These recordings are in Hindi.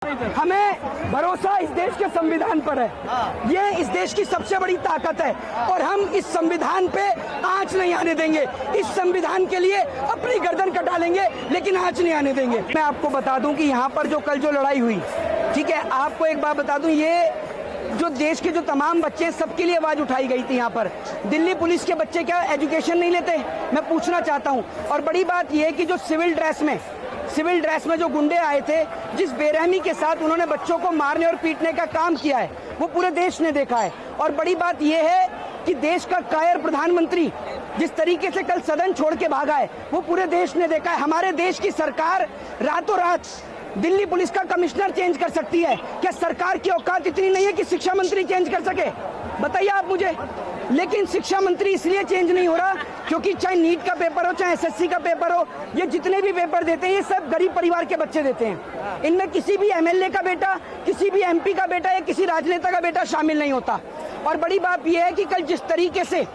हमें भरोसा इस देश के संविधान पर है। ये इस देश की सबसे बड़ी ताकत है और हम इस संविधान पे आंच नहीं आने देंगे। इस संविधान के लिए अपनी गर्दन कटा लेंगे लेकिन आंच नहीं आने देंगे। मैं आपको बता दूं कि यहाँ पर जो कल जो लड़ाई हुई, ठीक है, आपको एक बात बता दूं, ये जो देश के जो तमाम बच्चे हैं सबके लिए आवाज उठाई गई थी। यहाँ पर दिल्ली पुलिस के बच्चे क्या एजुकेशन नहीं लेते? मैं पूछना चाहता हूँ। और बड़ी बात यह है कि जो सिविल ड्रेस में जो गुंडे आए थे, जिस बेरहमी के साथ उन्होंने बच्चों को मारने और पीटने का काम किया है, वो पूरे देश ने देखा है। और बड़ी बात यह है कि देश का कायर प्रधानमंत्री जिस तरीके से कल सदन छोड़ के भागा है, वो पूरे देश ने देखा है। हमारे देश की सरकार रातों रात दिल्ली पुलिस का कमिश्नर चेंज कर सकती है। क्या सरकार की औकात इतनी नहीं है कि शिक्षा मंत्री चेंज कर सके? बताइए आप मुझे। लेकिन शिक्षा मंत्री इसलिए चेंज नहीं हो रहा क्योंकि चाहे नीट का पेपर हो, चाहे एसएससी का पेपर हो, ये जितने भी पेपर देते हैं ये सब गरीब परिवार के बच्चे देते हैं। इनमें किसी भी एमएलए का बेटा, किसी भी एमपी का बेटा या किसी राजनेता का बेटा शामिल नहीं होता। और बड़ी बात यह है कि कल जिस तरीके से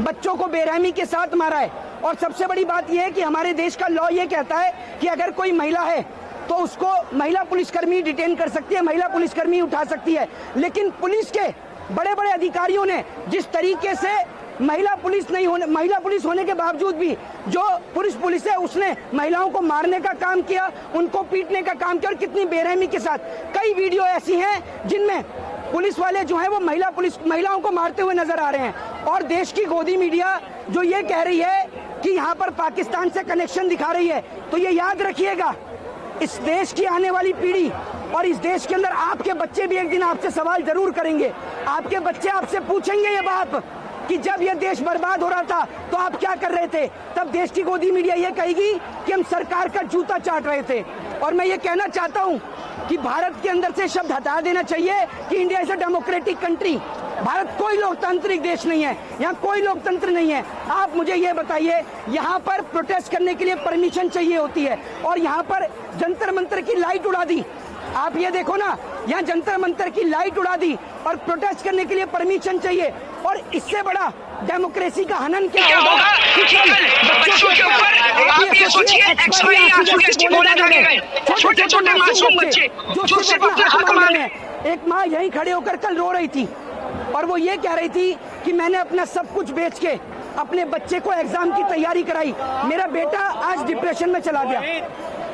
बच्चों को बेरहमी के साथ मारा है, और सबसे बड़ी बात यह है कि हमारे देश का लॉ ये कहता है कि अगर कोई महिला है तो उसको महिला पुलिसकर्मी डिटेन कर सकती है, महिला पुलिसकर्मी उठा सकती है। लेकिन पुलिस के बड़े बड़े अधिकारियों ने जिस तरीके से महिला पुलिस होने के बावजूद भी जो पुलिस है उसने महिलाओं को मारने का काम किया, उनको पीटने का काम किया, और कितनी बेरहमी के साथ। कई वीडियो ऐसी हैं जिनमें पुलिस वाले जो है वो महिलाओं को मारते हुए नजर आ रहे हैं। और देश की गोदी मीडिया जो ये कह रही है कि यहाँ पर पाकिस्तान से कनेक्शन दिखा रही है, तो ये याद रखिएगा, इस देश की आने वाली पीढ़ी और इस देश के अंदर आपके बच्चे भी एक दिन आपसे सवाल जरूर करेंगे। आपके बच्चे आपसे पूछेंगे ये बात कि जब ये देश बर्बाद हो रहा था तो आप क्या कर रहे थे? तब देश की गोदी मीडिया ये कहेगी कि हम सरकार का जूता चाट रहे थे। और मैं ये कहना चाहता हूँ कि भारत के अंदर से शब्द हटा देना चाहिए कि India is a democratic country. Bharat कोई लोकतांत्रिक देश नहीं है, यहाँ कोई लोकतंत्र नहीं है। आप मुझे ये बताइए, यहाँ पर प्रोटेस्ट करने के लिए परमिशन चाहिए होती है और यहाँ पर जंतर मंतर की लाइट उड़ा दी। आप ये देखो ना, यहाँ जंतर मंतर की लाइट उड़ा दी और प्रोटेस्ट करने के लिए परमिशन चाहिए। और इससे बड़ा डेमोक्रेसी का हनन क्या होगा? बच्चों के ऊपर आप ये सोचिए, एक्सपायरी आंसू के स्टिमुलेंट लगे गए, छोटे-छोटे मासूम बच्चे जो सिर्फ अपने हक मांग रहे हैं। एक माँ यहीं खड़े होकर कल रो रही थी और वो ये कह रही थी कि मैंने अपना सब कुछ बेच के अपने बच्चे को एग्जाम की तैयारी कराई, मेरा बेटा आज डिप्रेशन में चला गया।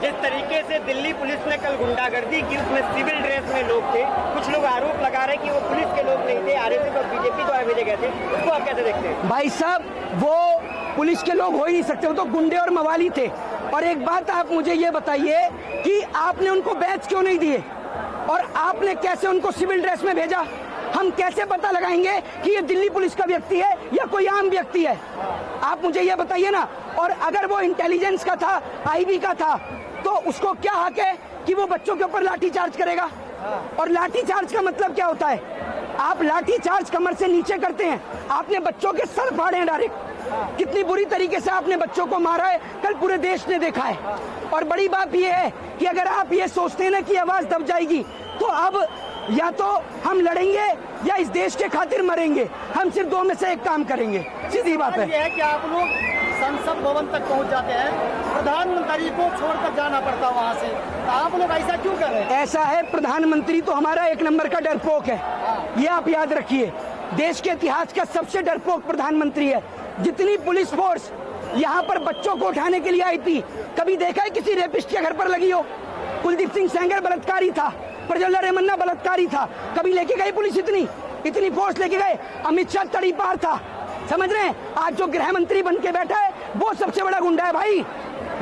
जिस तरीके से दिल्ली पुलिस ने कल गुंडागर्दी की, उसमें सिविल ड्रेस में लोग थे, कुछ लोग आरोप लगा रहे कि वो पुलिस के लोग नहीं थे, आरएसएस और बीजेपी द्वारा भेजे गए थे, उसको आप कैसे देखते हैं? भाई साहब, वो पुलिस के लोग हो ही नहीं सकते, वो तो गुंडे और मवाली थे। और एक बात आप मुझे ये बताइए कि आपने उनको बैच क्यों नहीं दिए और आपने कैसे उनको सिविल ड्रेस में भेजा? हम कैसे पता लगाएंगे कि ये दिल्ली पुलिस का व्यक्ति है या कोई आम व्यक्ति है? आप मुझे ये बताइए ना। और अगर वो इंटेलिजेंस का था, आईबी का था, तो उसको क्या हक है कि वो बच्चों के ऊपर लाठी चार्ज करेगा? और लाठी चार्ज का मतलब क्या होता है? आप लाठी चार्ज कमर से नीचे करते हैं, आपने बच्चों के सर फाड़े हैं डायरेक्ट। कितनी बुरी तरीके से आपने बच्चों को मारा है, कल पूरे देश ने देखा है। और बड़ी बात यह है कि अगर आप ये सोचते हैं ना कि आवाज दब जाएगी, तो अब या तो हम लड़ेंगे या इस देश के खातिर मरेंगे। हम सिर्फ दो में से एक काम करेंगे, सीधी बात है। ये है कि आप लोग संसद भवन तक पहुंच जाते हैं, प्रधानमंत्री को छोड़कर जाना पड़ता वहां से, तो आप लोग ऐसा क्यों कर रहे हैं? ऐसा है, प्रधानमंत्री तो हमारा एक नंबर का डरपोक है, ये आप याद रखिए। देश के इतिहास का सबसे डरपोक प्रधानमंत्री है। जितनी पुलिस फोर्स यहाँ पर बच्चों को उठाने के लिए आई थी, कभी देखा है किसी रेपिस्ट के घर पर लगी हो? कुलदीप सिंह सेंगर बलात्कारी था, प्रज्वल रेमन्ना बलात्कारी था, कभी लेके गई पुलिस इतनी फोर्स लेके गए? अमित शाह तड़ीपार था, समझ रहे हैं? आज जो गृह मंत्री बन के बैठा है वो सबसे बड़ा गुंडा है भाई,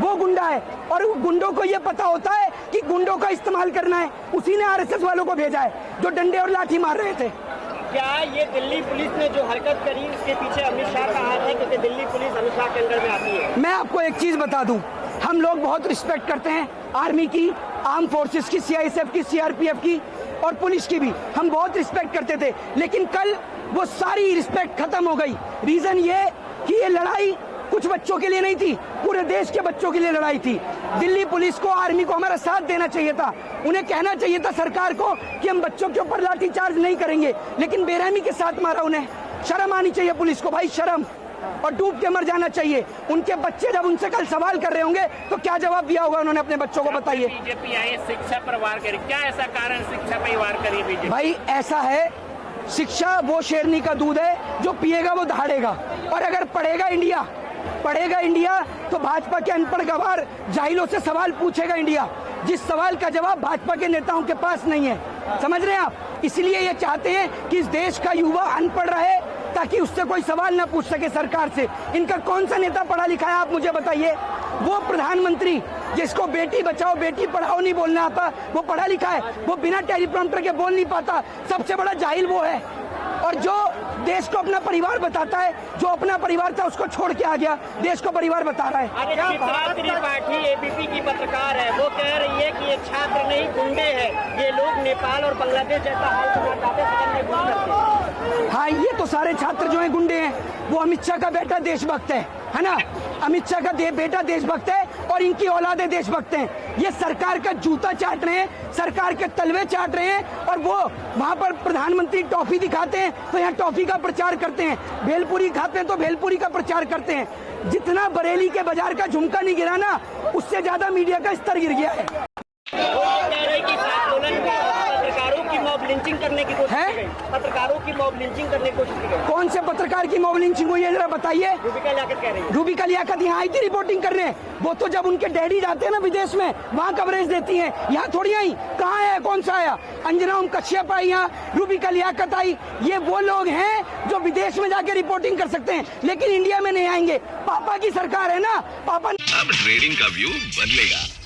वो गुंडा है। और गुंडों को ये पता होता है कि गुंडों का इस्तेमाल करना है। उसी ने आरएसएस वालों को भेजा है जो डंडे और लाठी मार रहे थे। क्या ये दिल्ली पुलिस ने जो हरकत करी उसके पीछे अमित शाह का हाथ है, क्योंकि दिल्ली पुलिस अमित शाह के अंदर में आती है? मैं आपको एक चीज बता दूं, हम लोग बहुत रिस्पेक्ट करते हैं आर्मी की, आर्म फोर्सेस की, सीआईएसएफ की, सीआरपीएफ की और पुलिस की भी हम बहुत रिस्पेक्ट करते थे। लेकिन कल वो सारी रिस्पेक्ट खत्म हो गई। रीजन ये कि ये लड़ाई कुछ बच्चों के लिए नहीं थी, पूरे देश के बच्चों के लिए लड़ाई थी। दिल्ली पुलिस को, आर्मी को हमारा साथ देना चाहिए था। उन्हें कहना चाहिए था सरकार को कि हम बच्चों के ऊपर लाठी चार्ज नहीं करेंगे, लेकिन बेरहमी के साथ मारा उन्हें। शर्म आनी चाहिए पुलिस को भाई, शर्म। और डूब के मर जाना चाहिए। उनके बच्चे जब उनसे कल सवाल कर रहे होंगे तो क्या जवाब दिया होगा उन्होंने अपने बच्चों को, बताइए। बीजेपी आई शिक्षा पर वार करी, क्या ऐसा कारण शिक्षा पर वार करी बीजेपी? भाई ऐसा है, शिक्षा वो शेरनी का दूध है, जो पिएगा वो दहाड़ेगा। और अगर पढ़ेगा इंडिया तो भाजपा के अनपढ़ गवार जाहिलों से सवाल पूछेगा इंडिया, जिस सवाल का जवाब भाजपा के नेताओं के पास नहीं है। समझ रहे हैं आप? इसलिए ये चाहते हैं कि इस देश का युवा अनपढ़ रहे ताकि उससे कोई सवाल ना पूछ सके सरकार से। इनका कौन सा नेता पढ़ा लिखा है, आप मुझे बताइए। वो प्रधानमंत्री जिसको बेटी बचाओ बेटी पढ़ाओ नहीं बोलना आता, वो पढ़ा लिखा है? वो बिना टेलीप्रॉम्प्टर के बोल नहीं पाता। सबसे बड़ा जाहिल वो है। और जो देश को अपना परिवार बताता है, जो अपना परिवार था उसको छोड़ के आ गया, देश को परिवार बता रहा है। चित्रा त्रिपाठी एबीपी की पत्रकार है, वो कह रही है कि ये छात्र नहीं गुंडे हैं, ये लोग नेपाल और बांग्लादेश जैसा हाल करना चाहते हैं। हाँ, ये तो सारे छात्र जो हैं गुंडे हैं। वो अमित शाह का बेटा देशभक्त है ना? अमित शाह का बेटा देशभक्त है और इनकी औलादे देशभक्त हैं। ये सरकार का जूता चाट रहे हैं, सरकार के तलवे चाट रहे हैं। और वो वहाँ पर प्रधानमंत्री टॉफी दिखाते हैं तो यहाँ टॉफी का प्रचार करते हैं, भेलपुरी खाते हैं तो भेलपुरी का प्रचार करते हैं। जितना बरेली के बाजार का झुमका नहीं गिरा ना, उससे ज्यादा मीडिया का स्तर गिर गया है। पत्रकारों की मॉब लिंचिंग करने की कोशिश की गई, पत्रकारों की मॉब लिंचिंग करने की कोशिश की गई। कौन से पत्रकार की मॉब लिंचिंग हुई है, जरा बताइए। रूबिका लियाकत कह रही है। रूबिका लियाकत यहाँ आई थी रिपोर्टिंग करने। वो तो जब उनके डैडी जाते हैं ना विदेश में, वहाँ कवरेज देती हैं। यहाँ थोड़ी आई। कहाँ है, कौन सा आया? अंजना ओम कश्यप आई, यहाँ रूबिका लियाकत आई। ये वो लोग हैं जो विदेश में जाके रिपोर्टिंग कर सकते हैं, लेकिन इंडिया में नहीं आएंगे। पापा की सरकार है ना, पापा। अब ट्रेडिंग का व्यू बदलेगा।